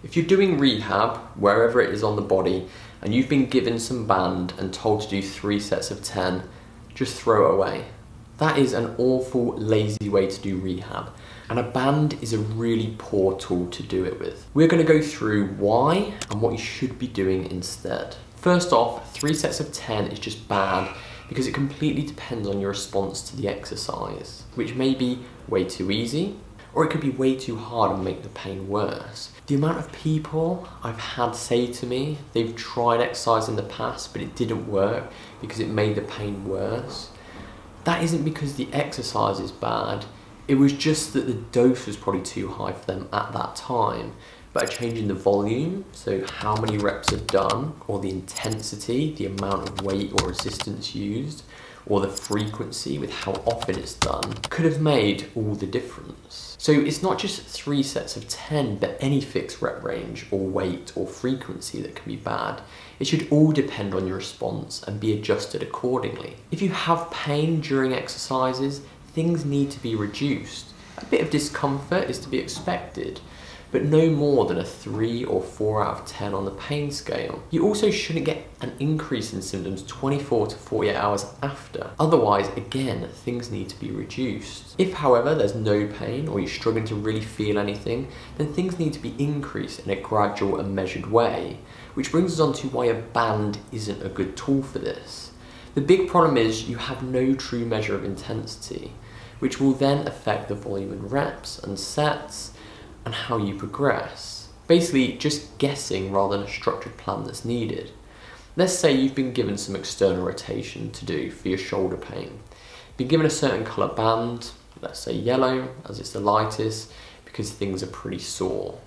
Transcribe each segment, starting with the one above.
If you're doing rehab, wherever it is on the body, and you've been given some band and told to do 3 sets of 10, just throw it away. That is an awful, lazy way to do rehab. And a band is a really poor tool to do it with. We're going to go through why and what you should be doing instead. First off, 3 sets of 10 is just bad because it completely depends on your response to the exercise, which may be way too easy, or it could be way too hard and make the pain worse. The amount of people I've had say to me they've tried exercise in the past but it didn't work because it made the pain worse, that isn't because the exercise is bad, it was just that the dose was probably too high for them at that time. But a change in the volume, so how many reps are done, or the intensity, the amount of weight or resistance used, or the frequency with how often it's done, could have made all the difference. So it's not just 3 sets of 10, but any fixed rep range or weight or frequency that can be bad. It should all depend on your response and be adjusted accordingly. If you have pain during exercises, things need to be reduced. A bit of discomfort is to be expected, but no more than a 3 or 4 out of 10 on the pain scale. You also shouldn't get an increase in symptoms 24 to 48 hours after. Otherwise, again, things need to be reduced. If, however, there's no pain or you're struggling to really feel anything, then things need to be increased in a gradual and measured way, which brings us on to why a band isn't a good tool for this. The big problem is you have no true measure of intensity, which will then affect the volume and reps and sets, and how you progress. Basically, just guessing rather than a structured plan that's needed. Let's say you've been given some external rotation to do for your shoulder pain. Been given a certain colour band, let's say yellow, as it's the lightest, because things are pretty sore.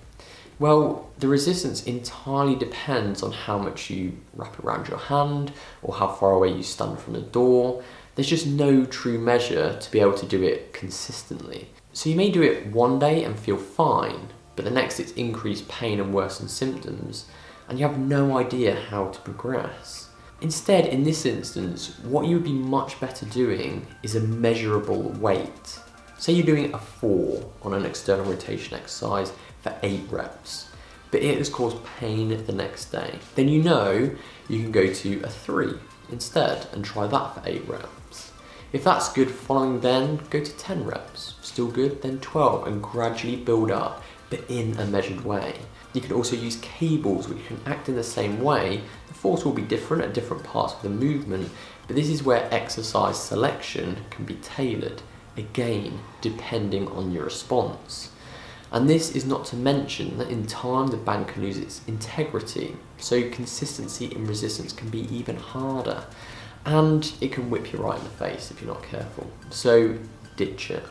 Well, the resistance entirely depends on how much you wrap it around your hand, or how far away you stand from the door. There's just no true measure to be able to do it consistently. So you may do it one day and feel fine, but the next it's increased pain and worsened symptoms, and you have no idea how to progress. Instead, in this instance, what you would be much better doing is a measurable weight. Say you're doing a 4 on an external rotation exercise for 8 reps, but it has caused pain the next day. Then you know you can go to a 3 instead and try that for 8 reps. If that's good following, then go to 10 reps. Still good, then 12, and gradually build up, but in a measured way. You can also use cables which can act in the same way. The force will be different at different parts of the movement, but this is where exercise selection can be tailored, again, depending on your response. And this is not to mention that in time the band can lose its integrity, so consistency in resistance can be even harder. And it can whip you right in the face if you're not careful. So ditch it.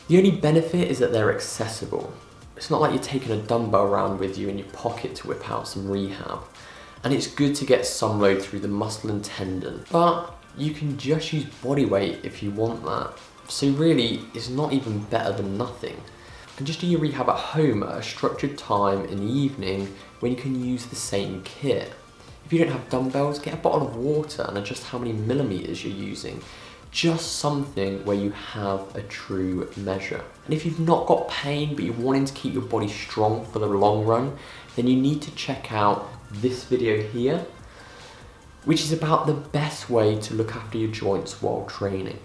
The only benefit is that they're accessible. It's not like you're taking a dumbbell around with you in your pocket to whip out some rehab. And it's good to get some load through the muscle and tendon. But you can just use body weight if you want that. So really, it's not even better than nothing. And just do your rehab at home at a structured time in the evening when you can use the same kit. If you don't have dumbbells, get a bottle of water and adjust how many millimeters you're using. Just something where you have a true measure. And if you've not got pain but you're wanting to keep your body strong for the long run, then you need to check out this video here, which is about the best way to look after your joints while training.